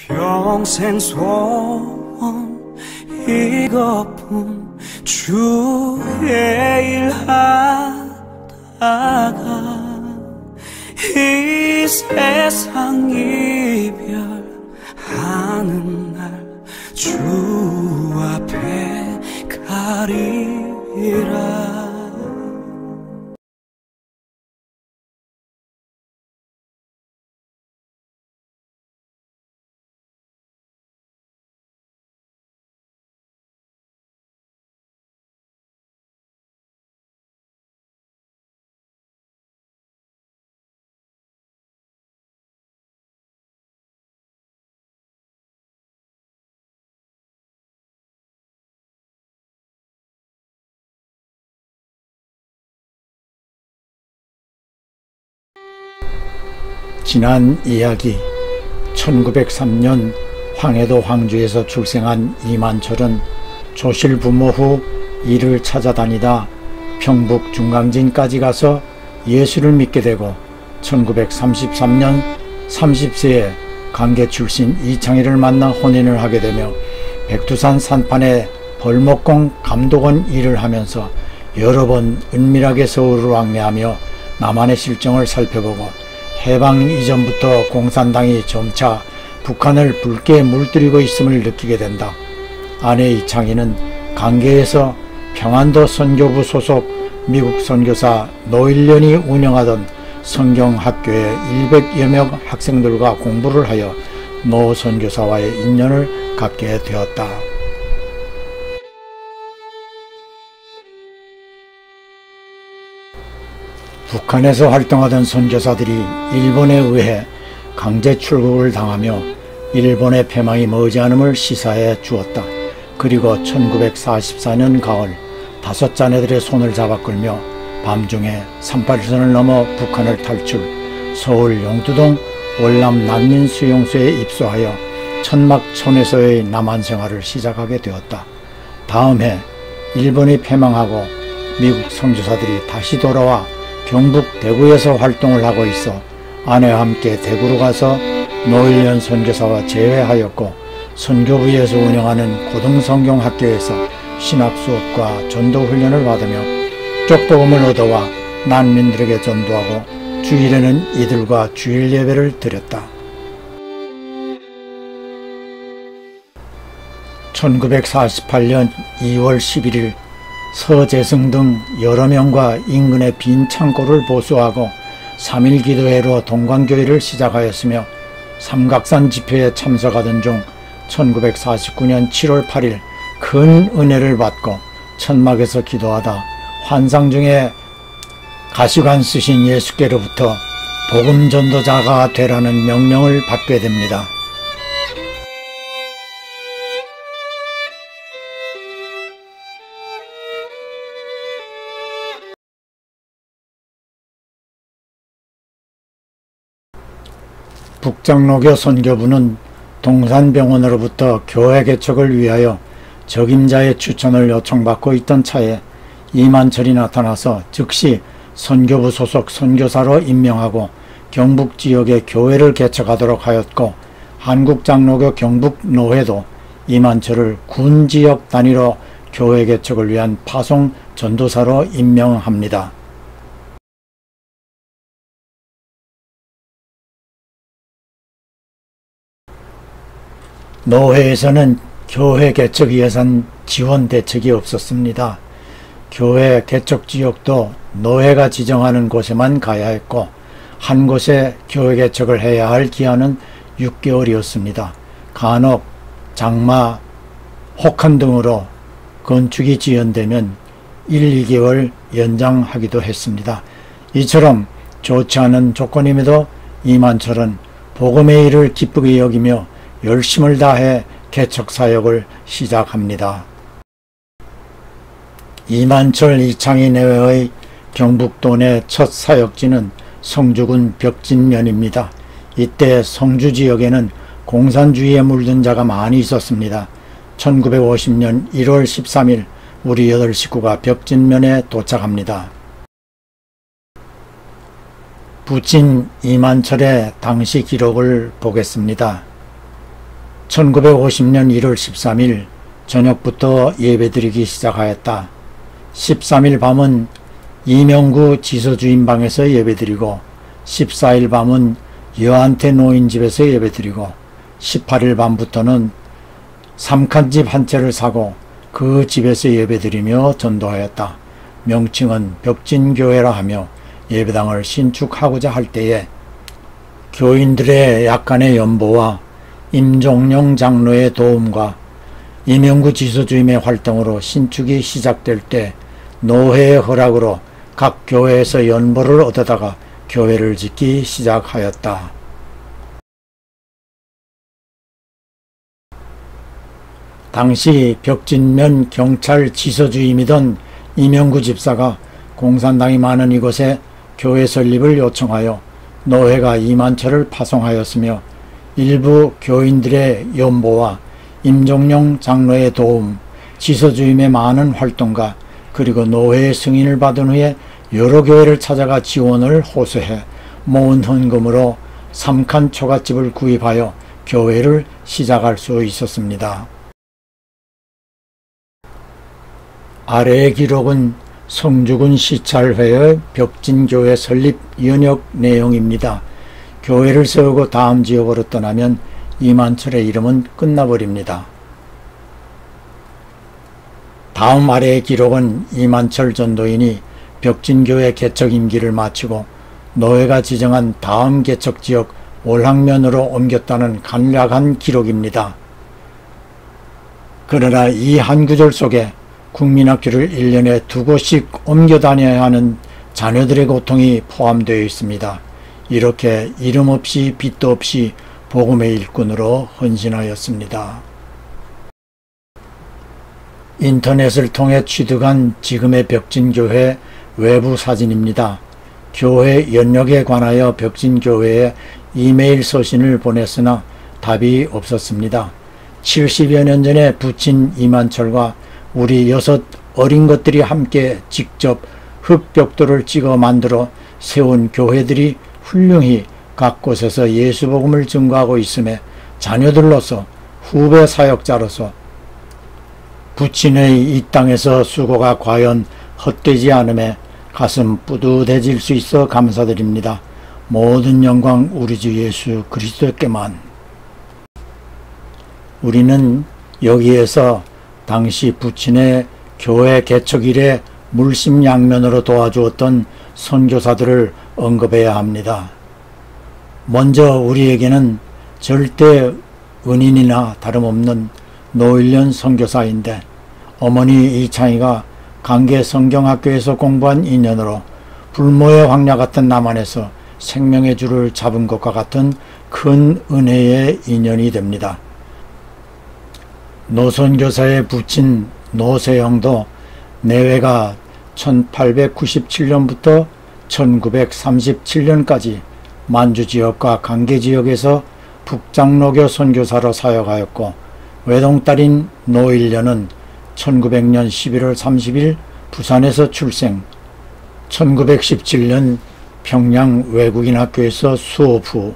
평생 소원 이것뿐 주의 일하다가 이 세상 이별하는 날 주 앞에 가리라. 지난 이야기, 1903년 황해도 황주에서 출생한 이만철은 조실 부모 후 일을 찾아다니다 평북 중강진까지 가서 예수를 믿게 되고 1933년 30세에 강계 출신 이창희를 만나 혼인을 하게 되며 백두산 산판에 벌목공 감독원 일을 하면서 여러 번 은밀하게 서울을 왕래하며 남한의 실정을 살펴보고 해방 이전부터 공산당이 점차 북한을 붉게 물들이고 있음을 느끼게 된다. 아내 이창희는 강계에서 평안도 선교부 소속 미국 선교사 노일련이 운영하던 성경학교에 100여 명 학생들과 공부를 하여 노 선교사와의 인연을 갖게 되었다. 북한에서 활동하던 선교사들이 일본에 의해 강제 출국을 당하며 일본의 패망이 머지않음을 시사해 주었다. 그리고 1944년 가을 5 자네들의 손을 잡아 끌며 밤중에 38선을 넘어 북한을 탈출, 서울 용두동 월남 난민수용소에 입소하여 천막촌에서의 남한 생활을 시작하게 되었다. 다음 해 일본이 패망하고 미국 선교사들이 다시 돌아와 경북 대구에서 활동을 하고 있어 아내와 함께 대구로 가서 노일련 선교사와 재회하였고, 선교부에서 운영하는 고등성경학교에서 신학수업과 전도훈련을 받으며 쪽복음을 얻어와 난민들에게 전도하고 주일에는 이들과 주일 예배를 드렸다. 1948년 2월 11일 서재승 등 여러 명과 인근의 빈 창고를 보수하고 3.1 기도회로 동광교회를 시작하였으며 삼각산 집회에 참석하던 중 1949년 7월 8일 큰 은혜를 받고 천막에서 기도하다 환상 중에 가시관 쓰신 예수께로부터 복음 전도자가 되라는 명령을 받게 됩니다. 북장로교 선교부는 동산병원으로부터 교회 개척을 위하여 적임자의 추천을 요청받고 있던 차에 이만철이 나타나서 즉시 선교부 소속 선교사로 임명하고 경북 지역의 교회를 개척하도록 하였고, 한국장로교 경북노회도 이만철을 군지역 단위로 교회 개척을 위한 파송 전도사로 임명합니다. 노회에서는 교회 개척 예산 지원 대책이 없었습니다. 교회 개척 지역도 노회가 지정하는 곳에만 가야 했고, 한 곳에 교회 개척을 해야 할 기한은 6개월이었습니다. 간혹 장마, 혹한 등으로 건축이 지연되면 1, 2개월 연장하기도 했습니다. 이처럼 좋지 않은 조건임에도 이만철은 복음의 일을 기쁘게 여기며 열심을 다해 개척 사역을 시작합니다. 이만철 이창희 내외의 경북도 내 첫 사역지는 성주군 벽진면입니다. 이때 성주 지역에는 공산주의에 물든 자가 많이 있었습니다. 1950년 1월 13일 우리 8 식구가 벽진면에 도착합니다. 부친 이만철의 당시 기록을 보겠습니다. 1950년 1월 13일 저녁부터 예배드리기 시작하였다. 13일 밤은 이명구 지소주인 방에서 예배드리고 14일 밤은 여한테 노인집에서 예배드리고 18일 밤부터는 3칸집 한 채를 사고 그 집에서 예배드리며 전도하였다. 명칭은 벽진교회라 하며 예배당을 신축하고자 할 때에 교인들의 약간의 연보와 임종영 장로의 도움과 이명구 지소주임의 활동으로 신축이 시작될 때 노회의 허락으로 각 교회에서 연보를 얻어다가 교회를 짓기 시작하였다. 당시 벽진면 경찰 지소주임이던 이명구 집사가 공산당이 많은 이곳에 교회 설립을 요청하여 노회가 2만 채를 파송하였으며 일부 교인들의 연보와 임종영 장로의 도움, 지소주임의 많은 활동가 그리고 노회의 승인을 받은 후에 여러 교회를 찾아가 지원을 호소해 모은 헌금으로 3칸 초가집을 구입하여 교회를 시작할 수 있었습니다. 아래의 기록은 성주군 시찰회의 벽진교회 설립 연역 내용입니다. 교회를 세우고 다음 지역으로 떠나면 이만철의 이름은 끝나버립니다. 다음 아래의 기록은 이만철 전도인이 벽진교회 개척 임기를 마치고 노회가 지정한 다음 개척 지역 월항면으로 옮겼다는 간략한 기록입니다. 그러나 이 한 구절 속에 국민학교를 1년에 2곳씩 옮겨 다녀야 하는 자녀들의 고통이 포함되어 있습니다. 이렇게 이름 없이 빚도 없이 복음의 일꾼으로 헌신하였습니다. 인터넷을 통해 취득한 지금의 벽진교회 외부 사진입니다. 교회 연역에 관하여 벽진교회에 이메일 서신을 보냈으나 답이 없었습니다. 70여 년 전에 부친 이만철과 우리 6 어린 것들이 함께 직접 흙벽돌을 찍어 만들어 세운 교회들이 훌륭히 각 곳에서 예수복음을 증거하고 있음에 자녀들로서 후배 사역자로서 부친의 이 땅에서 수고가 과연 헛되지 않음에 가슴 뿌듯해질 수 있어 감사드립니다. 모든 영광 우리 주 예수 그리스도께만. 우리는 여기에서 당시 부친의 교회 개척 일에 물심양면으로 도와주었던 선교사들을 언급해야 합니다. 먼저 우리에게는 절대 은인이나 다름없는 노일련 선교사인데 어머니 이창희가 강계 성경학교에서 공부한 인연으로 불모의 황야 같은 남한에서 생명의 줄을 잡은 것과 같은 큰 은혜의 인연이 됩니다. 노선교사의 부친 노세영도 내외가 1897년부터 1937년까지 만주지역과 강계지역에서 북장로교 선교사로 사역하였고 외동딸인 노일련은 1900년 11월 30일 부산에서 출생, 1917년 평양 외국인 학교에서 수업 후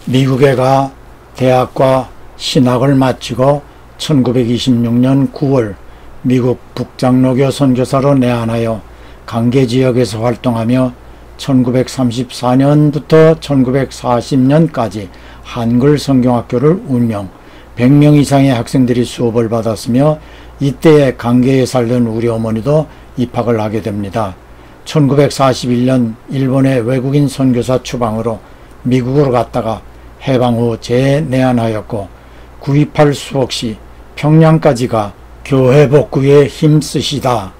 미국에 가 대학과 신학을 마치고 1926년 9월 미국 북장로교 선교사로 내한하여 강계지역에서 활동하며 1934년부터 1940년까지 한글 성경학교를 운영, 100명 이상의 학생들이 수업을 받았으며 이때에 강계에 살던 우리 어머니도 입학을 하게 됩니다. 1941년 일본의 외국인 선교사 추방으로 미국으로 갔다가 해방 후 재내한하였고 9.28 수복 시 평양까지 가 교회 복구에 힘쓰시다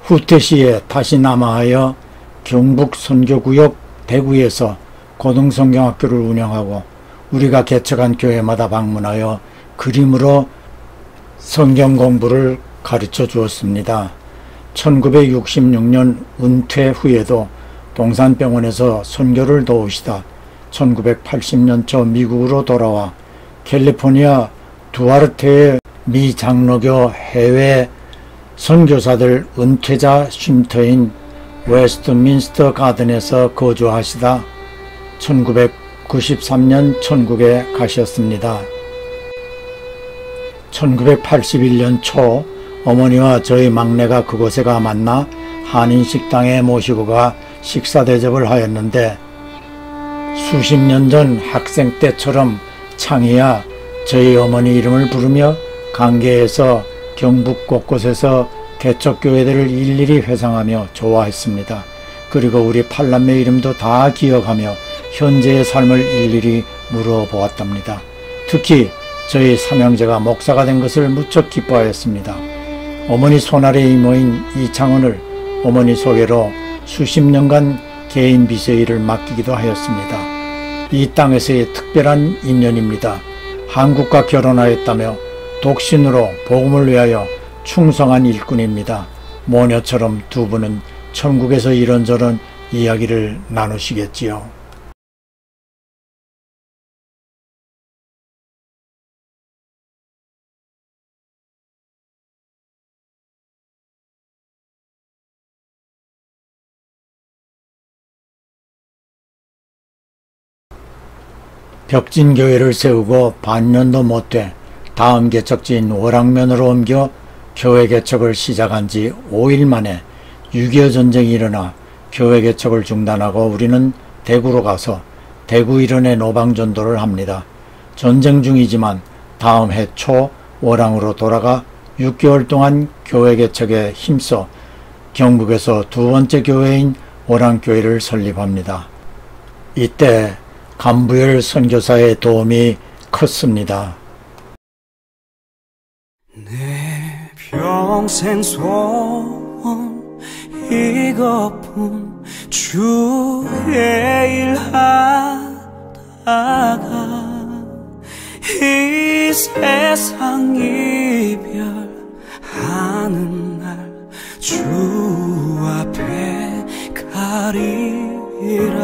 후퇴시에 다시 남하하여 경북 선교구역 대구에서 고등성경학교를 운영하고 우리가 개척한 교회마다 방문하여 그림으로 성경 공부를 가르쳐 주었습니다. 1966년 은퇴 후에도 동산병원에서 선교를 도우시다 1980년 초 미국으로 돌아와 캘리포니아 두아르테의 미 장로교 해외 선교사들 은퇴자 쉼터인 웨스트민스터 가든에서 거주하시다 93년 천국에 가셨습니다. 1981년 초 어머니와 저희 막내가 그곳에 가 만나 한인식당에 모시고 가 식사 대접을 하였는데, 수십 년 전 학생 때처럼 창희야 저희 어머니 이름을 부르며 강계에서 경북 곳곳에서 개척교회들을 일일이 회상하며 좋아했습니다. 그리고 우리 팔남매 이름도 다 기억하며 현재의 삶을 일일이 물어보았답니다. 특히 저희 삼형제가 목사가 된 것을 무척 기뻐하였습니다. 어머니 손아래 이모인 이창원을 어머니 소개로 수십 년간 개인 비서 일을 맡기기도 하였습니다. 이 땅에서의 특별한 인연입니다. 한국과 결혼하였다며 독신으로 복음을 위하여 충성한 일꾼입니다. 모녀처럼 두 분은 천국에서 이런저런 이야기를 나누시겠지요. 벽진교회를 세우고 반년도 못돼 다음 개척지인 월왕면으로 옮겨 교회 개척을 시작한 지 5일 만에 6.25 전쟁이 일어나 교회 개척을 중단하고 우리는 대구로 가서 대구 일원의 노방전도를 합니다. 전쟁 중이지만 다음 해 초 월왕으로 돌아가 6개월 동안 교회 개척에 힘써 경북에서 두 번째 교회인 월왕교회를 설립합니다. 이때 감부열 선교사의 도움이 컸습니다. 내 평생 소원 이것뿐, 주의 일하다가 이 세상 이별하는 날 주 앞에 가리라.